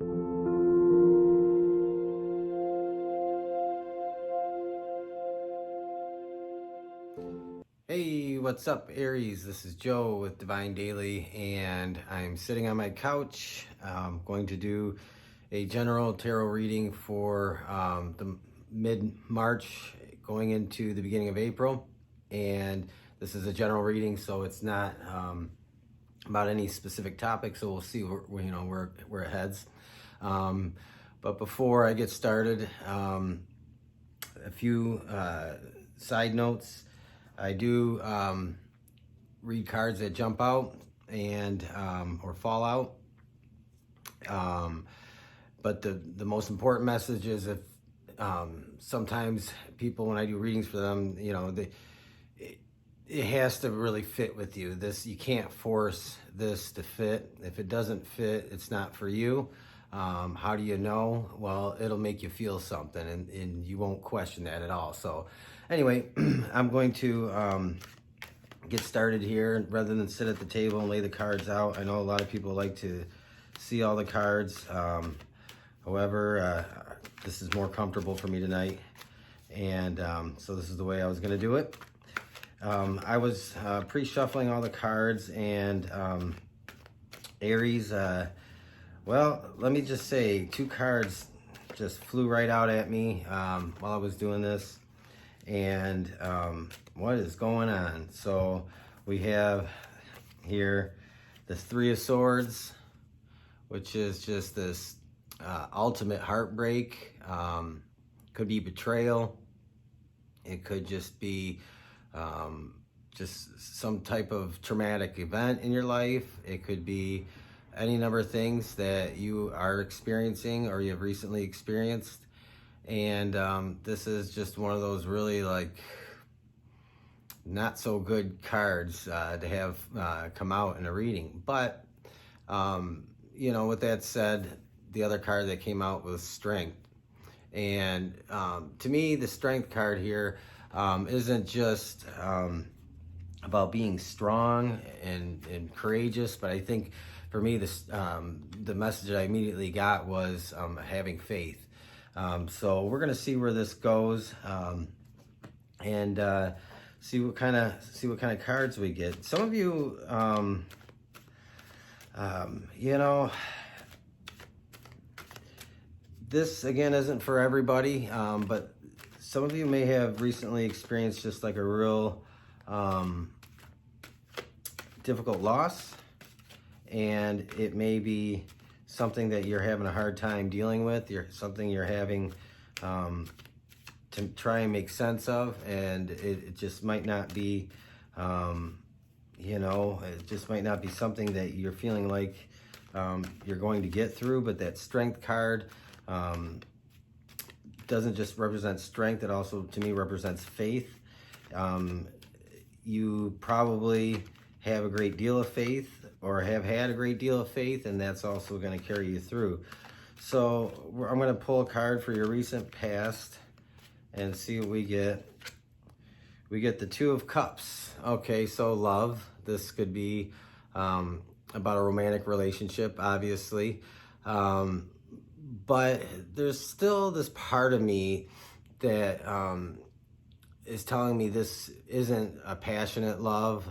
Hey, what's up, Aries? This is Joe with Divine Daily, and I'm sitting on my couch. I'm going to do a general tarot reading for the mid-March going into the beginning of April. And this is a general reading, so it's not about any specific topic, so we'll see where it heads. But before I get started, a few side notes. I do read cards that jump out and or fall out. But the most important message is if sometimes people, when I do readings for them, it has to really fit with you. You can't force this to fit. If it doesn't fit, it's not for you. How do you know? Well, it'll make you feel something, and you won't question that at all. So anyway, I'm going to get started here rather than sit at the table and lay the cards out. I know a lot of people like to see all the cards. However, this is more comfortable for me tonight, and so this is the way I was going to do it. I was pre-shuffling all the cards, and Aries, well, let me just say, two cards just flew right out at me while I was doing this. And what is going on? So we have here the Three of Swords, which is just this ultimate heartbreak. Could be betrayal. It could just be just some type of traumatic event in your life. It could be any number of things that you are experiencing or you have recently experienced. And this is just one of those really not so good cards to have come out in a reading. But with that said, the other card that came out was Strength. And to me, the Strength card here isn't just about being strong and courageous, but I think for me, the message I immediately got was having faith. So we're gonna see where this goes, and see what kind of cards we get. Some of you, this again isn't for everybody, but some of you may have recently experienced just like a real difficult loss, and it may be something that you're having a hard time dealing with, something you're having to try and make sense of, and it just might not be, it just might not be something that you're feeling like you're going to get through. But that Strength card doesn't just represent strength, it also, to me, represents faith. You probably have a great deal of faith, or have had a great deal of faith, and that's also going to carry you through. So I'm going to pull a card for your recent past and see what we get. We get the Two of Cups. Okay, so love. This could be about a romantic relationship, obviously. But there's still this part of me that is telling me this isn't a passionate love,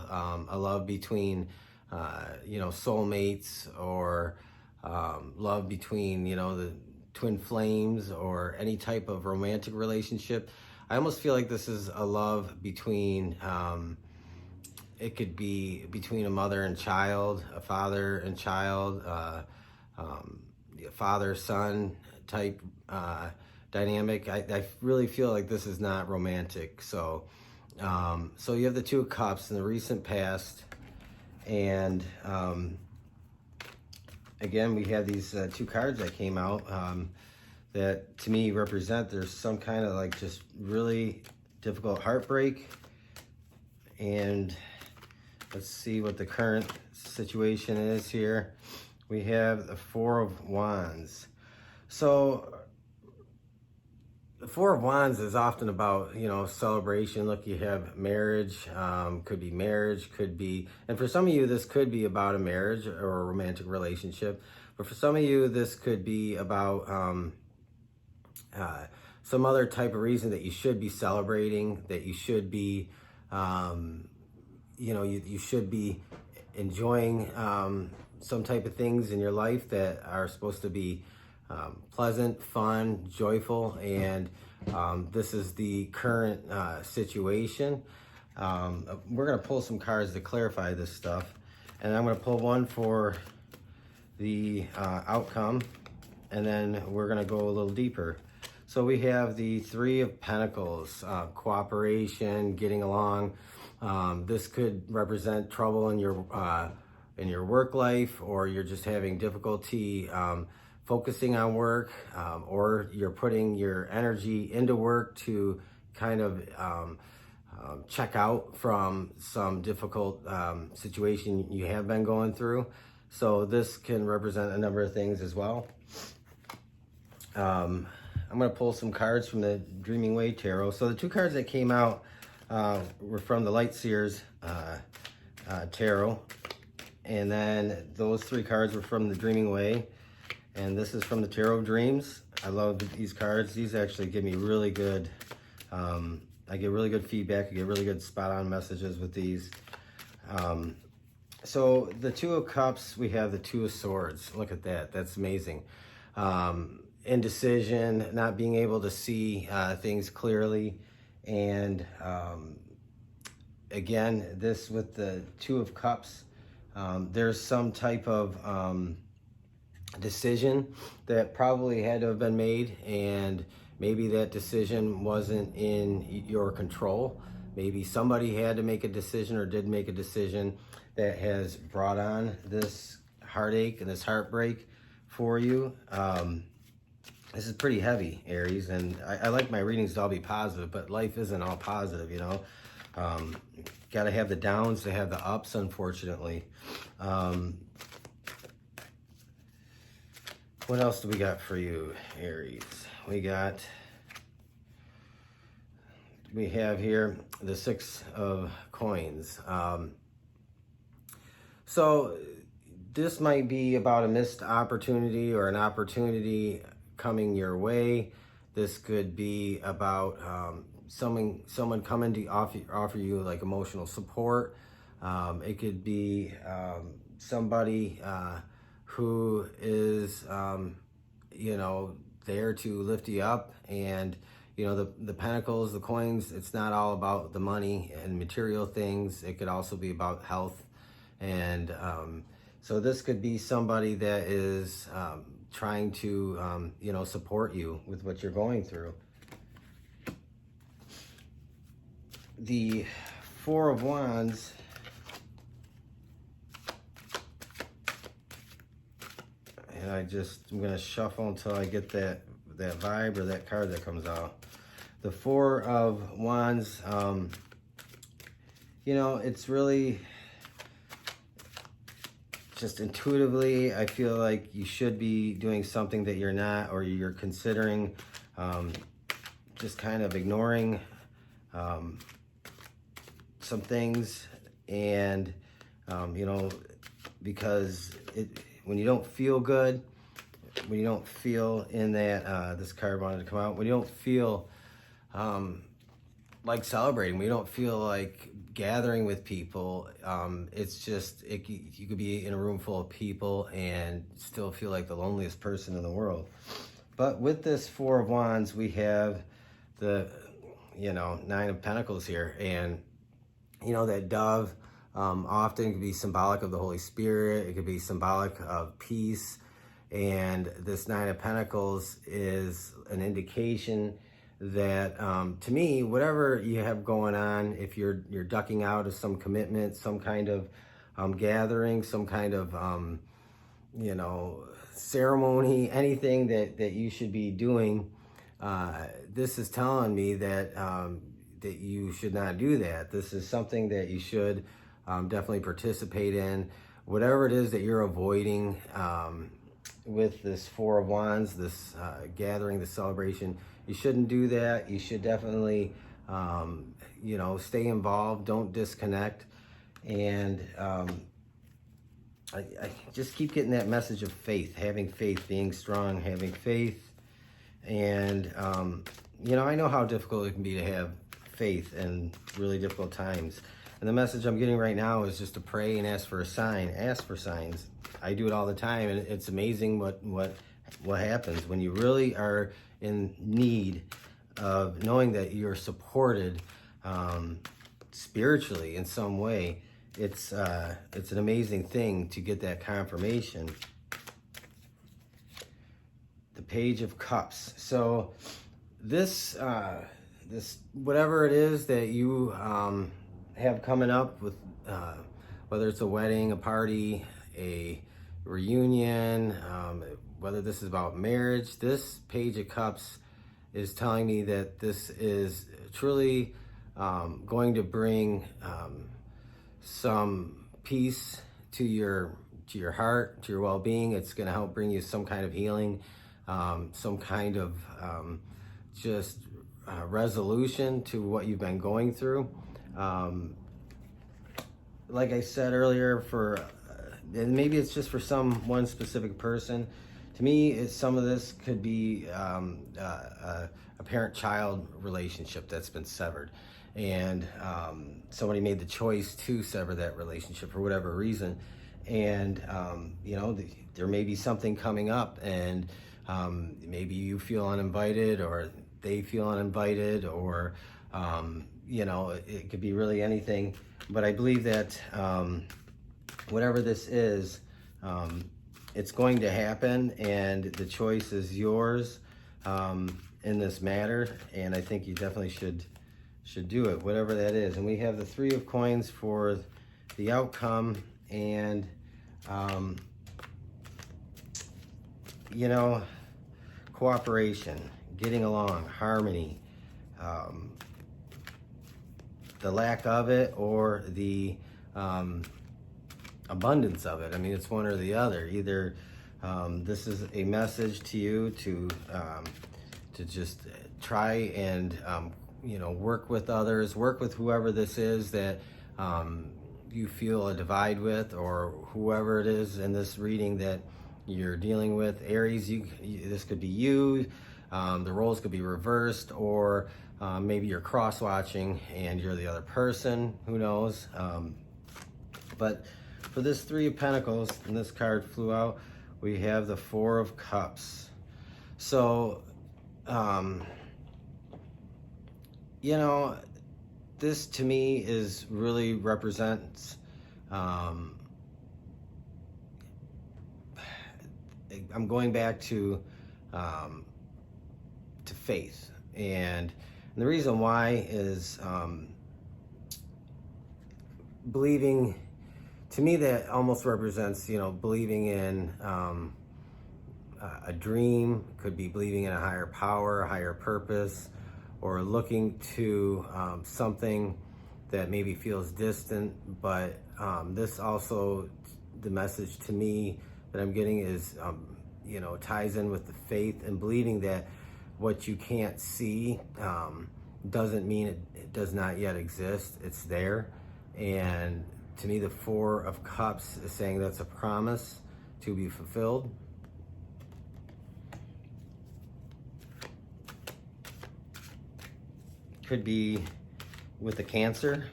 a love between soulmates, or love between, the twin flames, or any type of romantic relationship. I almost feel like this is a love between, it could be between a mother and child, a father and child, a father-son type dynamic. I really feel like this is not romantic. So you have the Two of Cups in the recent past. And again, we have these two cards that came out that to me represent there's some kind of just really difficult heartbreak. And let's see what the current situation is here. We have the Four of Wands. So The Four of Wands is often about, celebration. Look, you have marriage, could be marriage, could be, and for some of you, this could be about a marriage or a romantic relationship. But for some of you, this could be about some other type of reason that you should be celebrating, that you should be, you should be enjoying some type of things in your life that are supposed to be pleasant, fun, joyful, and this is the current situation. We're going to pull some cards to clarify this stuff, and I'm going to pull one for the outcome, and then we're going to go a little deeper. So we have the Three of Pentacles, cooperation, getting along. This could represent trouble in your work life, or you're just having difficulty focusing on work, or you're putting your energy into work to kind of check out from some difficult situation you have been going through. So this can represent a number of things as well. I'm going to pull some cards from the Dreaming Way Tarot. So the two cards that came out were from the Light Seers Tarot. And then those three cards were from the Dreaming Way. And this is from the Tarot of Dreams. I love these cards. These actually give me really good, I get really good feedback. I get really good spot-on messages with these. So the Two of Cups, we have the Two of Swords. Look at that. That's amazing. Indecision, not being able to see things clearly. And again, this with the Two of Cups, there's some type of decision that probably had to have been made, and maybe that decision wasn't in your control. Maybe somebody had to make a decision or did make a decision that has brought on this heartache and this heartbreak for you. This is pretty heavy, Aries, and I like my readings to all be positive, but life isn't all positive, Got to have the downs to have the ups, unfortunately. What else do we got for you, Aries? We have here the Six of Coins. So this might be about a missed opportunity or an opportunity coming your way. This could be about someone coming to offer you like emotional support. It could be somebody who is there to lift you up. And the pentacles, the coins, it's not all about the money and material things. It could also be about health. And so this could be somebody that is trying to support you with what you're going through. The Four of Wands, and I'm going to shuffle until I get that vibe or that card that comes out. The Four of Wands, it's really just intuitively, I feel like you should be doing something that you're not, or you're considering just kind of ignoring some things. And, because when you don't feel good, when you don't feel in that, this card wanted to come out, when you don't feel like celebrating, when you don't feel like gathering with people, it's just, you could be in a room full of people and still feel like the loneliest person in the world. But with this Four of Wands, we have the, Nine of Pentacles here. And, that dove often can be symbolic of the Holy Spirit. It could be symbolic of peace. And this Nine of Pentacles is an indication that, to me, whatever you have going on, if you're ducking out of some commitment, some kind of gathering, some kind of, ceremony, anything that you should be doing, this is telling me that that you should not do that. This is something that you should definitely participate in. Whatever it is that you're avoiding, with this Four of Wands, this gathering, this celebration. You shouldn't do that. You should definitely, you know, stay involved. Don't disconnect. And I just keep getting that message of faith, having faith, being strong, having faith. And, you know, I know how difficult it can be to have faith in really difficult times. And the message I'm getting right now is just to pray and ask for a sign. Ask for signs. I do it all the time, and it's amazing what happens when you really are in need of knowing that you're supported spiritually in some way. It's an amazing thing to get that confirmation. The Page of Cups. So this whatever it is that you have coming up with, whether it's a wedding, a party, a reunion, whether this is about marriage, this Page of Cups is telling me that this is truly going to bring some peace to your heart, to your well-being. It's going to help bring you some kind of healing, some kind of just resolution to what you've been going through. Like I said earlier, and maybe it's just for one specific person. To me, some of this could be a parent-child relationship that's been severed, and somebody made the choice to sever that relationship for whatever reason. And you know, there may be something coming up, and maybe you feel uninvited, or they feel uninvited, or you know, it could be really anything. But I believe that whatever this is, it's going to happen, and the choice is yours in this matter. And I think you definitely should do it, whatever that is. And we have the Three of Coins for the outcome, and you know, cooperation, getting along, harmony, the lack of it, or the abundance of it. I mean, it's one or the other. Either this is a message to you to just try and you know, work with others, work with whoever this is that you feel a divide with, or whoever it is in this reading that you're dealing with. Aries, this could be you. The roles could be reversed, or maybe you're cross-watching and you're the other person. Who knows? But for this Three of Pentacles, and this card flew out, we have the Four of Cups. So, you know, this to me really represents I'm going back to faith, and the reason why is believing. To me, that almost represents, you know, believing in a dream. Could be believing in a higher power, a higher purpose, or looking to something that maybe feels distant. But this also, the message to me that I'm getting is, you know, ties in with the faith and believing that what you can't see doesn't mean it does not yet exist. It's there. And to me, the Four of Cups is saying that's a promise to be fulfilled. Could be with a Cancer.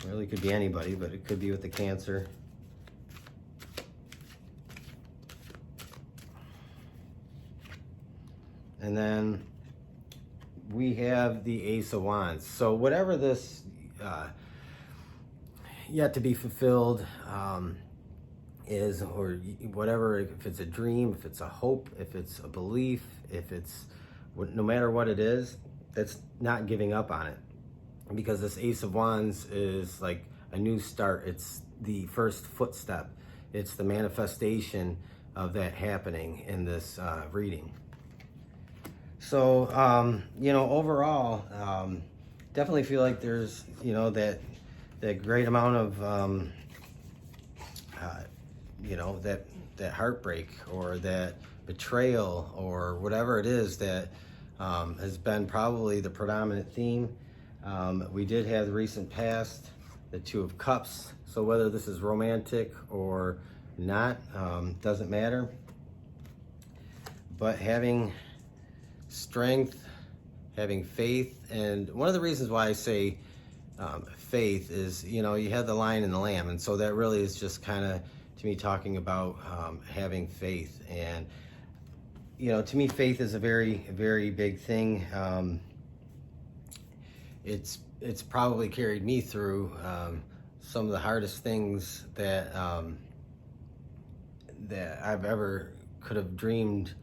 Really could be anybody, but it could be with the Cancer. And then we have the Ace of Wands. So whatever this yet to be fulfilled is, or whatever, if it's a dream, if it's a hope, if it's a belief, if it's, no matter what it is, that's not giving up on it. Because this Ace of Wands is like a new start. It's the first footstep. It's the manifestation of that happening in this reading. So, you know, overall, definitely feel like there's, you know, that great amount of you know, that heartbreak or that betrayal or whatever it is that has been probably the predominant theme. We did have the recent past, the Two of Cups. So whether this is romantic or not, doesn't matter. But having strength, having faith, and one of the reasons why I say faith is, you know, you have the lion and the lamb, and so that really is just kind of, to me, talking about having faith. And you know, to me, faith is a very, very big thing. It's probably carried me through some of the hardest things that that I've ever could have dreamed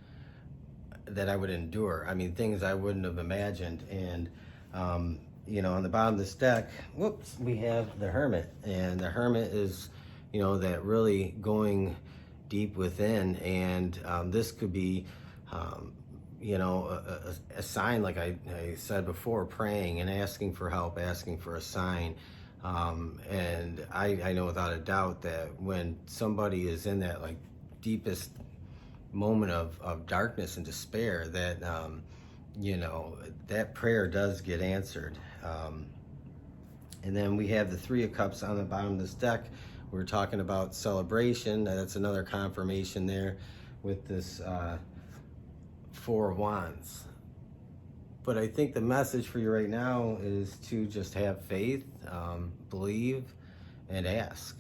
that I would endure. I mean, things I wouldn't have imagined. And you know, on the bottom of this deck, whoops, we have the Hermit, and the Hermit is, you know, that really going deep within. And this could be you know, a sign, like I said before, praying and asking for help, asking for a sign. And I know without a doubt that when somebody is in that like deepest moment of darkness and despair, that you know, that prayer does get answered. And then we have the Three of Cups on the bottom of this deck. We're talking about celebration. That's another confirmation there with this Four of Wands. But I think the message for you right now is to just have faith, believe, and ask.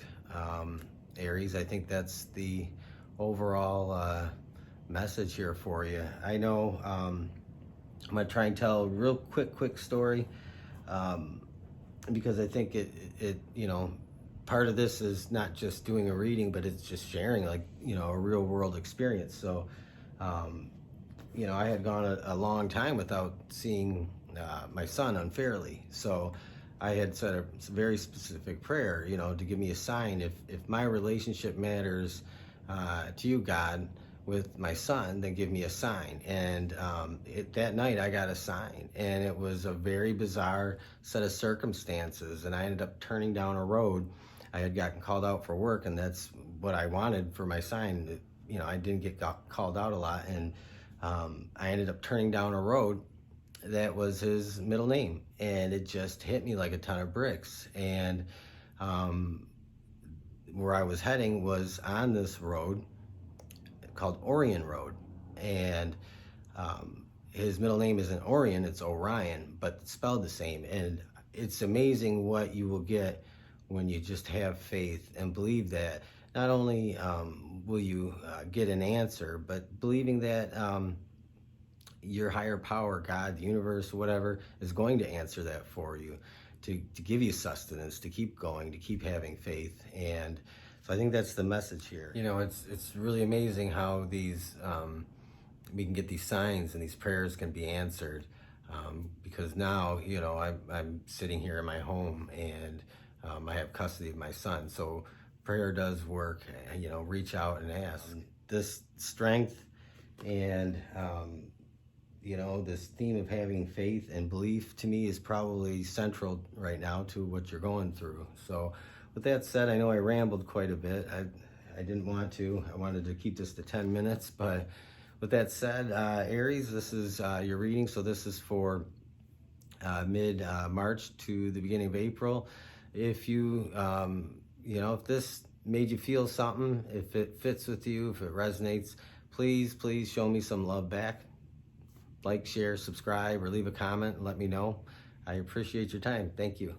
Aries, I think that's the overall message here for you. I know I'm going to try and tell a real quick story because I think it, you know, part of this is not just doing a reading, but it's just sharing, like, you know, a real world experience. So, you know, I had gone a long time without seeing my son unfairly. So I had said a very specific prayer, you know, to give me a sign. If my relationship matters to you, God, with my son, then give me a sign. And that night I got a sign, and it was a very bizarre set of circumstances. And I ended up turning down a road. I had gotten called out for work, and that's what I wanted for my sign. You know, I didn't get called out a lot, and I ended up turning down a road that was his middle name, and it just hit me like a ton of bricks. And where I was heading was on this road called Orion Road, and his middle name isn't Orion, it's Orion, but it's spelled the same. And it's amazing what you will get when you just have faith and believe that not only will you get an answer, but believing that your higher power, God, the universe, whatever, is going to answer that for you, to give you sustenance, to keep going, to keep having faith. And so I think that's the message here. You know, it's really amazing how these we can get these signs and these prayers can be answered, because now, you know, I'm sitting here in my home, and I have custody of my son. So prayer does work. You know, reach out and ask. This strength and you know, this theme of having faith and belief, to me, is probably central right now to what you're going through. So with that said, I know I rambled quite a bit. I didn't want to. I wanted to keep this to 10 minutes. But with that said, Aries, this is your reading. So this is for mid-March to the beginning of April. If you, you know, if this made you feel something, if it fits with you, if it resonates, please show me some love back. Like, share, subscribe, or leave a comment and let me know. I appreciate your time. Thank you.